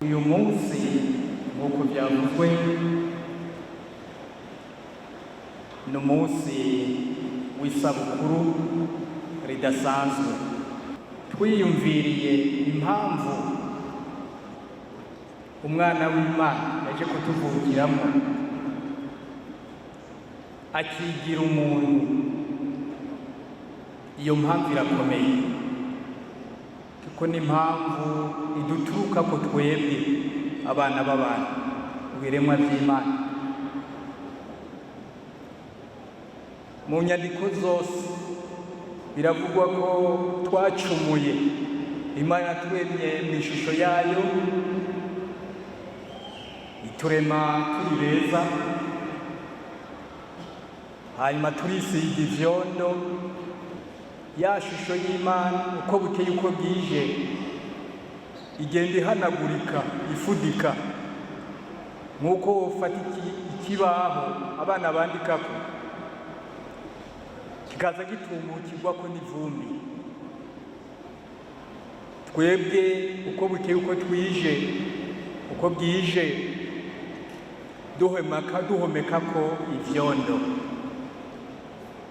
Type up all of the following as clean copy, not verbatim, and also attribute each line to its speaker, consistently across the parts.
Speaker 1: Uyu munsi nk'uko byavuzwe ni umunsi w'isabukuru ridasanzwe, twiyumviriye impamvu umwana w'Imana yaje kutuvukiramo akigira umuntu. Iyo mpamvu irakomeye kuko ni impamvu iduturuka ko twebwe abana b'abantu, ibiremwa by'Imana. Mu nyandiko zose biravugwa ko twacumuye, Imana yaturemye mu ishusho yayo, iturema turi beza, hanyuma turisiga ivyondo. Ya shusho y'Imana uko bukeye uko bwije igenda ihanagurika, ifudika, nk'uko ufata ikibaho abana bandikako kikaza gitumukirwako n'ivumbi. Twebwe uko bukeye uko twije uko bwije duhomekako ivyondo,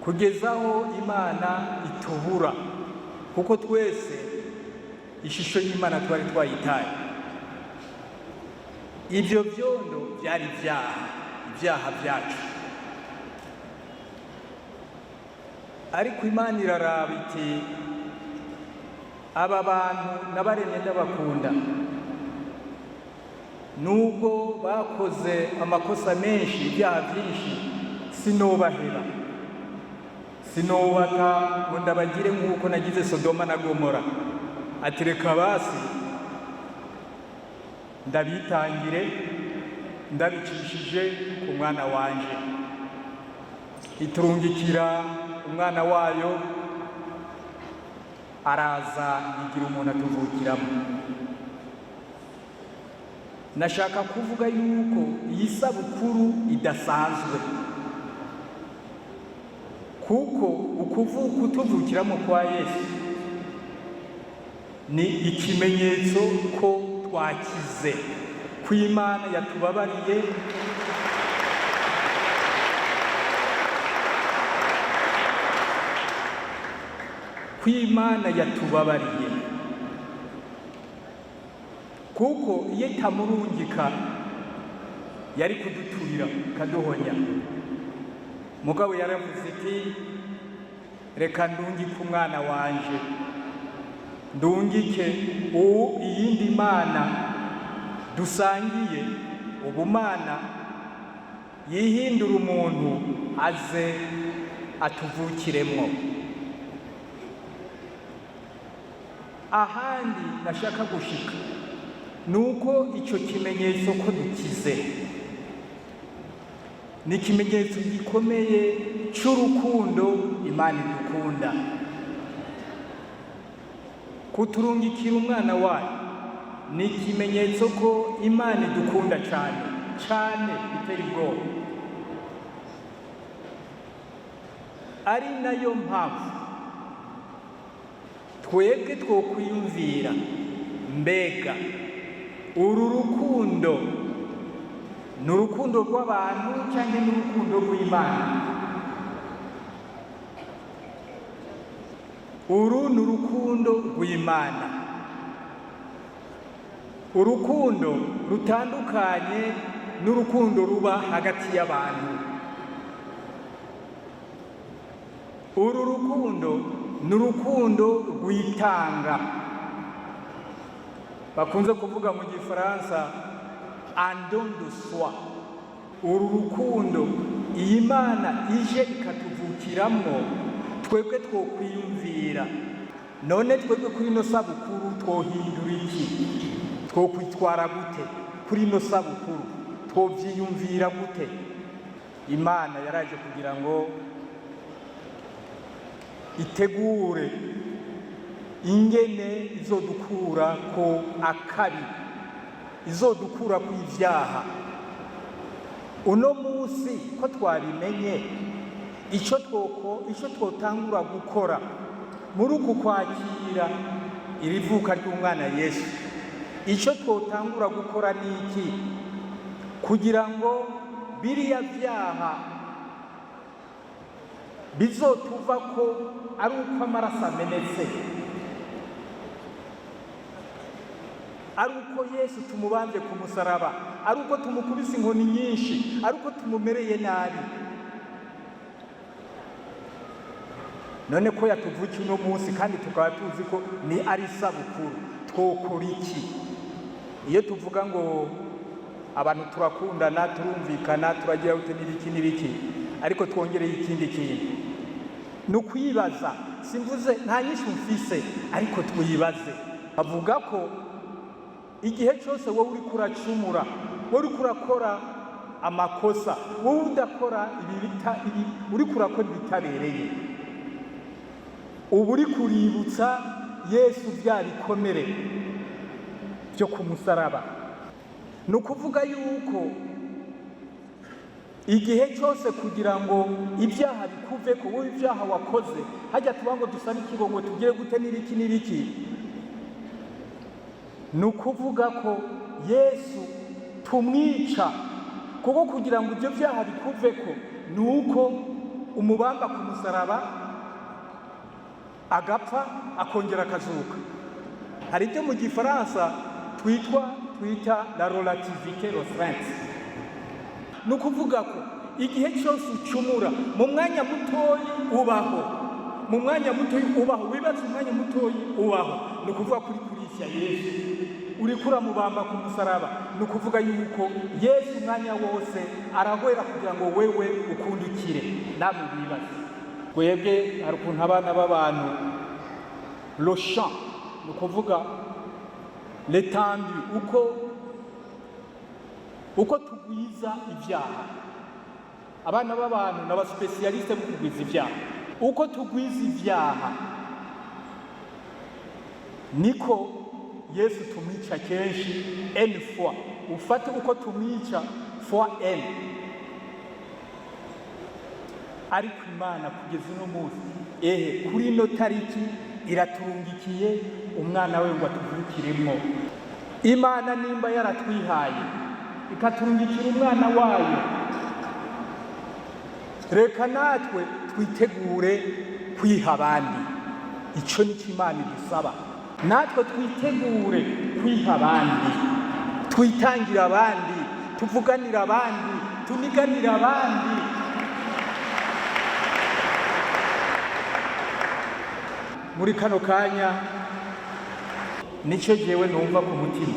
Speaker 1: kugezaho Imana itubura, kuko twese ishusho y'Imana twari twayitaye. Ivyo vyondo vyari ibyaha byacu, ariko Imana iraraba iti aba bantu nabaremye ndabakunda, nubwo bakoze amakosa menshi, ibyaha byinshi, sinobaheba, sinobaka ngo ndabagire nk'uko nagize Sodoma na Gomora. Ati reka basi ndabitangire ndabicishije ku mwana wanje. Iturungikira umwana wayo, araza yigira umuntu atuvukiramo. Nashaka kuvuga yuko iyi sabukuru idasanzwe, kuko kutuvukiramo kwa Yesu ni ikimenyetso ko twakize, ko Imana yatubabariye, ko Imana yatubabariye, kuko iyo itamurungika yari kuduturira kaduhonya. Mugabo yaravuze iti reka ndungike umwana wanje, ndungike iyindi Mana dusangiye ubumana, yihindura umuntu aze atuvukiremwo. Ahandi nashaka gushika nuko icyo kimenyetso ko dukize ni ikimenyetso gikomeye cy'urukundo Imana idukunda. Kuturungikira umwana wayo ni ikimenyetso ko Imana idukunda cyane cyane bitari ubwoba. Ari nayo mpamvu twebwe twokwiyumvira, mbega uru rukundo ni urukundo rw'abantu cyangwa ni urukundo rw'Imana? Uru ni urukundo rw'Imana, urukundo rutandukanye n'urukundo ruba hagati y'abantu. Uru rukundo ni urukundo rwitanga, bakunze kuvuga mu Gifaransa un don de soi. Uru rukundo iyi Mana ije ikatuvukiramo, twebwe twokwiyumvira. None twebwe kuri ino sabukuru twohindura iki? Twokwitwara gute kuri ino sabukuru? Twovyiyumvira gute? Imana yaraje kugira ngo itegure ingene izodukura ko akabi, izodukura ku ivyaha. Uno munsi ko twabimenye, icyo twotangura gukora muri uku kwakira iri vuka ry'umwana Yesu, icyo twotangura gukora ni iki kugira ngo biriya byaha bizotuva ko ari uko amaraso amenetse, ari uko Yesu tumubambye ku musaraba, ari uko tumukubise inkoni nyinshi, ari uko tumumereye nabi. None ko yatuvukiye uno munsi kandi tukaba tuzi ko ni ari isabukuru, twokora iki? Iyo tuvuga ngo abantu turakundana, turumvikana, turagira gute n'ibiki, ariko twongereye ikindi kintu, ni ukwibaza. Simvuze nta nyinshi mfise, ariko twibaze. Avuga ko igihe cyose wowe uri kuracumura, wowe uri kurakora amakosa, wowe udakora ibi uri kurakora ibitabereye, ubu uri kuributsa Yesu bya bikomere byo ku musaraba. Ni ukuvuga yuko igihe cyose kugira ngo ibyaha bikuve ko, wowe ibyaha wakoze, hajya tuba ngo dusabe ikigongo tugire gute n'ibiki, ni ukuvuga ko Yesu tumwica, kuko kugira ngo ibyo byaha bikuve ko ni uko umubamba ku musaraba, agapfa, akongera akazuka. Hari ibyo mu gifaransa twita la relativité restreinte. Ni ukuvuga ko igihe cyose ucumura, mu mwanya mutoyi ubaho, mu mwanya mutoyi ubaho, wibaza umwanya mutoyi ubaho, ni ukuvuga kuri kurisha Yesu, uri kuramubamba ku musaraba. Ni ukuvuga yuko Yesu umwanya wose arahwera kugira ngo wewe ukundikire. Namwe bibaze, twebwe hari ukuntu abana b'abantu le champ, ni ukuvuga l'étendue, uko tugwiza ibyaha. Abana b'abantu n'aba spécialiste mu kugwiza ibyaha. Uko tugwiza ibyaha niko Yesu tumwica kenshi n fois. Ufate uko tumwica fois n. Ariko Imana kugeza uno munsi, kuri ino tariki iraturungikiye umwana we ngo atuvukiremo. Imana nimba yaratwihaye ikaturungikira umwana wayo, reka natwe twitegure kwiha abandi. Icyo ni cyo Imana idusaba, natwe twitegure kwiha abandi, twitangira abandi, tuvuganira abandi, tuniganira abandi. Muri kano kanya nicyo jewe numva ku mutima.